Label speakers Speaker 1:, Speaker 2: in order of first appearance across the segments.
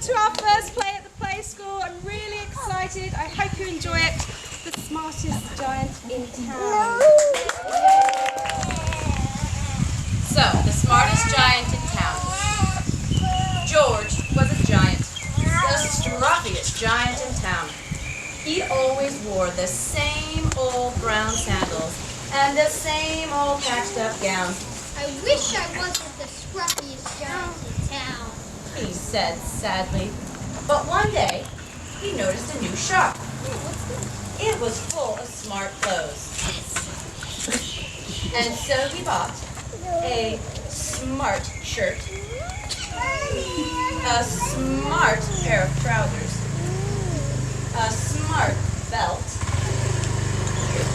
Speaker 1: to our first play at the play school. I'm really excited. I hope you enjoy it. The smartest giant in town.
Speaker 2: So, the smartest giant in town. George was a giant, the struffiest giant in town. He always wore the same old brown sandals and the same old patched up gown.
Speaker 3: I wish I wasn't the scruffiest giant in town,
Speaker 2: He said sadly. But one day, he noticed a new shop. It was full of smart clothes. And so he bought a smart shirt, a smart pair of trousers, a smart belt,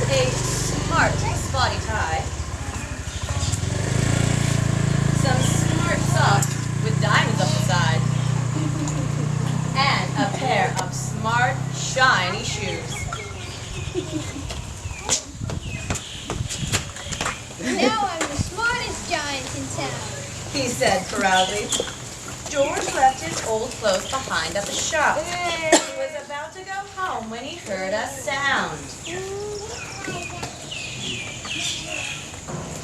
Speaker 2: a smart spotty tie, some smart socks with diamonds up the side, and a pair of smart, shiny shoes.
Speaker 3: Now I'm the smartest giant in town.
Speaker 2: He said proudly. George left his old clothes behind at the shop. He was about to go home when he heard a sound.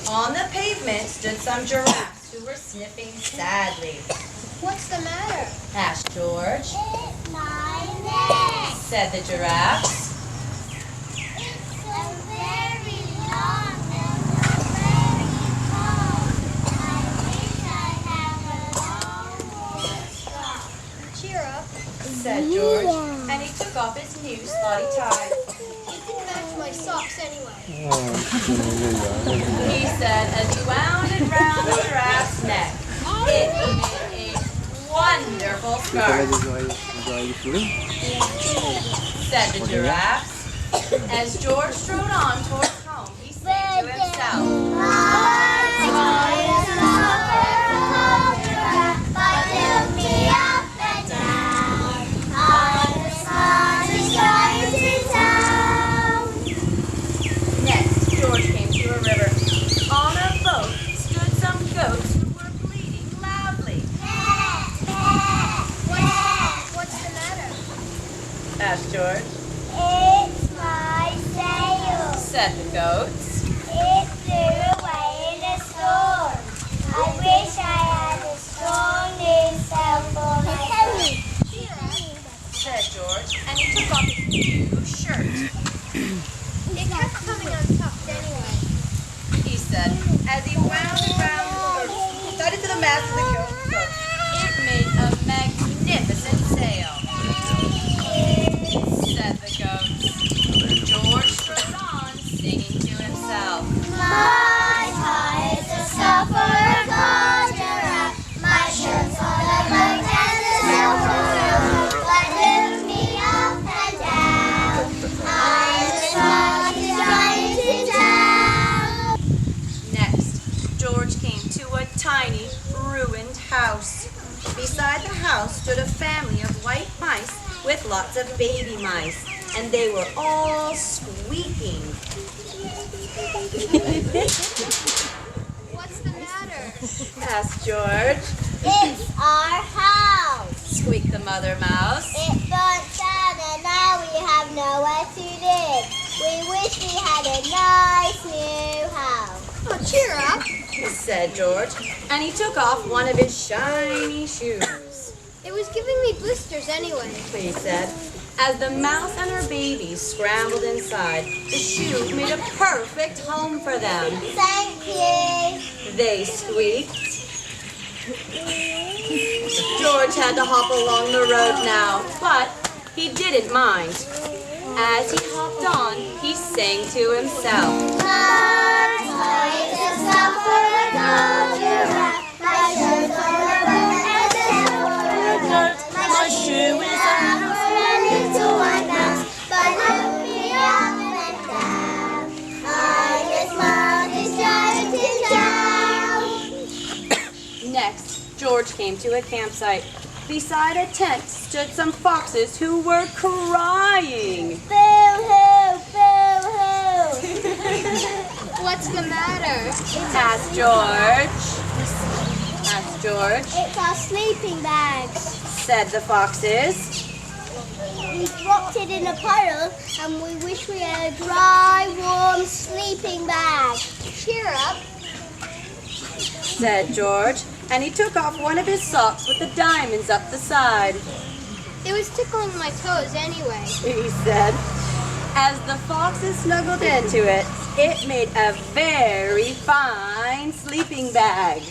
Speaker 2: On the pavement stood some giraffes who were sniffing sadly.
Speaker 3: What's the matter?
Speaker 2: Asked George.
Speaker 4: It's my neck.
Speaker 2: Said the giraffes.
Speaker 4: It's so very long and so very cold. I wish I had a long wool scarf.
Speaker 3: Cheer up.
Speaker 2: Said George, and he took off his new spotty tie.
Speaker 3: You can match my socks anyway.
Speaker 2: He said as he wound it round the giraffe's neck. It made a wonderful scarf, said the giraffes. As George strode on towards home, he said to himself, Next, George came to a river. On a boat stood some goats who were bleating loudly.
Speaker 3: What's the matter?
Speaker 2: Asked George.
Speaker 4: It's my sail.
Speaker 2: Said the goats.
Speaker 4: It flew away in a storm. I wish I had a strong new sail for my boat.
Speaker 2: Said George, and he took off his new shirt.
Speaker 3: It kept coming untucked anyway.
Speaker 2: He said, as he wound it round the boat, tied it to the mast of the goat's boat. It made a magnificent sail, said the goats. George strode on, singing to himself.
Speaker 4: My tie is a sail for a gold giraffe. My shirt's on a boat and the sail for a but lift me up and down. I'm the smartest giant in town.
Speaker 2: Next, George came to a tiny, ruined house. Beside the house stood a family of white mice with lots of baby mice, and they were all squeaking.
Speaker 3: What's the matter?
Speaker 2: Asked George.
Speaker 4: It's our house.
Speaker 2: Squeaked the mother mouse.
Speaker 4: It burnt down and now we have nowhere to live. We wish we had a nice new house.
Speaker 3: Oh, cheer up.
Speaker 2: Said George, and he took off one of his shiny shoes.
Speaker 3: It was giving me blisters anyway.
Speaker 2: He said. As the mouse and her babies scrambled inside, the shoe made a perfect home for them.
Speaker 4: Thank you.
Speaker 2: They squeaked. George had to hop along the road now, but he didn't mind. As he hopped on, he sang to himself.
Speaker 4: My toy is a sail for a gold giraffe. My shirt's on a boat and the sail for a goat. My shoe is a house for a little white mouse. But lift me up and down. I'm the smartest giant in town.
Speaker 2: Next, George came to a campsite. Beside a tent stood some foxes who were crying.
Speaker 4: Boo-hoo, boo-hoo.
Speaker 3: What's the matter?
Speaker 2: Asked George. Asked George.
Speaker 4: It's our sleeping bags.
Speaker 2: Said the foxes.
Speaker 4: We dropped it in a puddle and we wish we had a dry, warm sleeping bag.
Speaker 3: Cheer up.
Speaker 2: Said George, and he took off one of his socks with the diamonds up the side.
Speaker 3: It was tickling my toes anyway.
Speaker 2: He said. As the foxes snuggled into it, it made a very fine sleeping bag,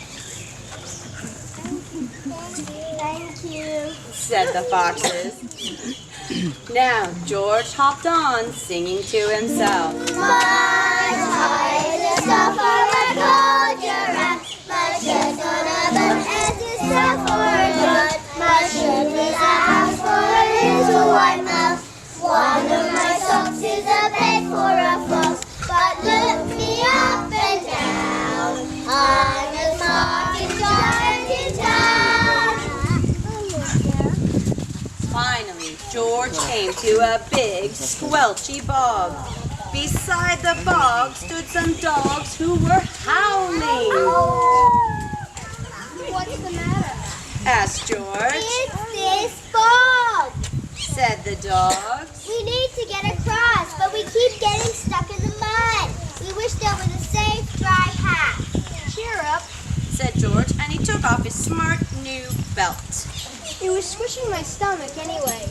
Speaker 4: Thank you.
Speaker 2: said the foxes. Now George hopped on, singing to himself.
Speaker 4: My tie is a stuff for a cold giraffe. My shirt's on a boat and it's stuff for a goat. My shirt is a house for a little white mouse. One of my socks is a bed for a fox. But look me up and down, I'm the smartest giant in town.
Speaker 2: Finally, George came to a big, squelchy bog. Beside the bog stood some dogs who were howling.
Speaker 3: What's the matter?
Speaker 2: Asked George.
Speaker 4: It's this bog.
Speaker 2: Said the dogs.
Speaker 4: We need to get across, but we keep getting stuck in the mud. We wish there was a safe, dry path.
Speaker 3: Cheer up.
Speaker 2: Said George, and he took off his smart new belt.
Speaker 3: It was squishing my stomach anyway.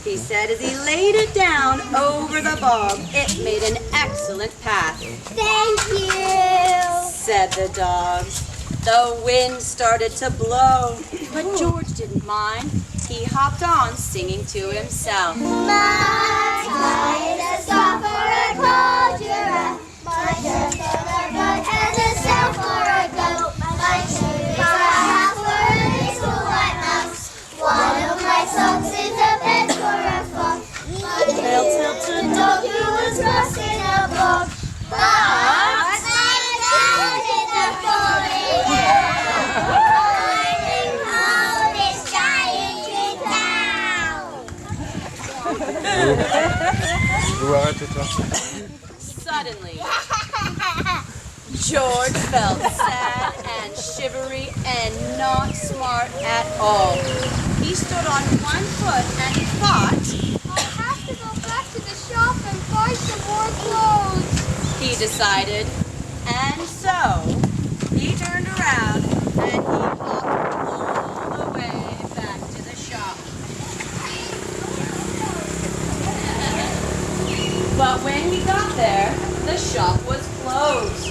Speaker 2: He said as he laid it down over the bog, it made an excellent path.
Speaker 4: Thank you.
Speaker 2: Said the dogs. The wind started to blow, but George didn't mind. He hopped on, singing to himself.
Speaker 4: My tie is a sock for a cold giraffe. My shirt's on a boat and a sail for a goat. My shoe is a house for a little white mouse. One of my socks is a bed for a fox. My tail tilted dog who was lost in a bog. But my dad is a falling finding home giant in town.
Speaker 2: Suddenly, George felt sad and shivery and not smart at all. He stood on one foot and he thought,
Speaker 3: I'll have to go back to the shop and buy some more clothes.
Speaker 2: he decided. And so, he turned around and he walked all the way back to the shop. But when he got there, the shop was closed.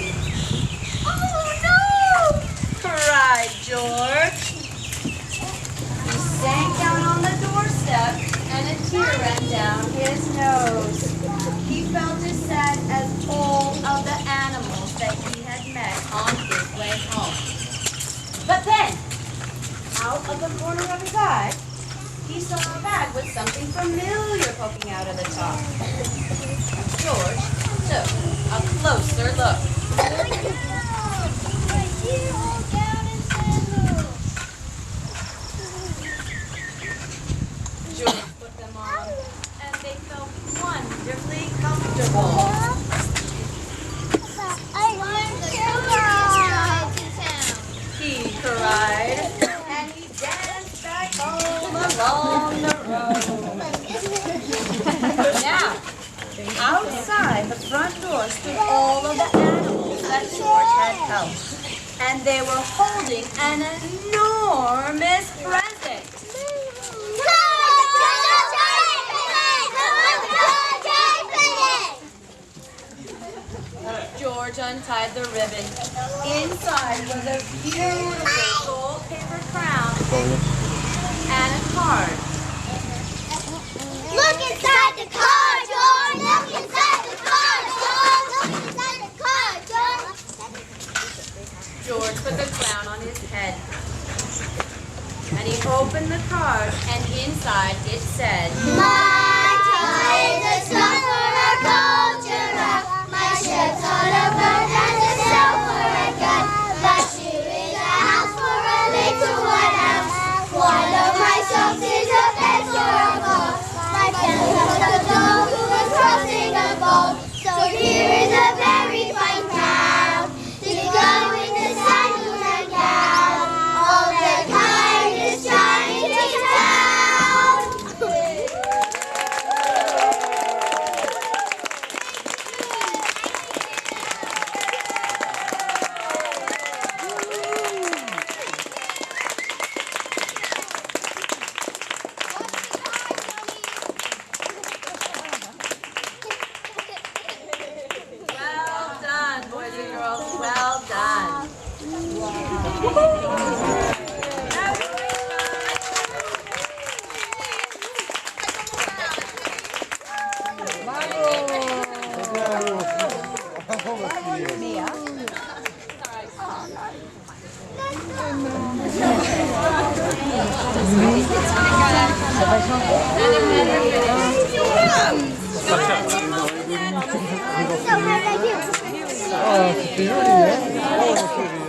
Speaker 3: Oh no!
Speaker 2: Cried George. He sank down on the doorstep and a tear ran down his nose. He felt as sad as all of the animals that he had met on his way home. But then, out of the corner of his eye, he saw a bag with something familiar poking out of the top. George took a closer look. George put them on, and they felt wonderfully comfortable. He cried, and he danced back home along the road. Now, outside the front door stood all of the animals that George had helped, and they were holding an enormous present. George untied the ribbon. Inside was a beautiful gold paper crown and a card.
Speaker 4: Look inside the car, George! Look inside the car, George! Look inside the car, George!
Speaker 2: George put the crown on his head. And he opened the card, and inside it said,
Speaker 4: My tie is a stuff for a cold giraffe. My shirt's on a boat and a sail for a gun. My shoe is a house for a little white house. One of my socks is a bed for a fox. My tail was a dog who was crossing a bog. So here is a very fine town to go in the saddle and gown. All So how did I do?
Speaker 5: Oh, it's beauty, yeah. Oh, it's beauty.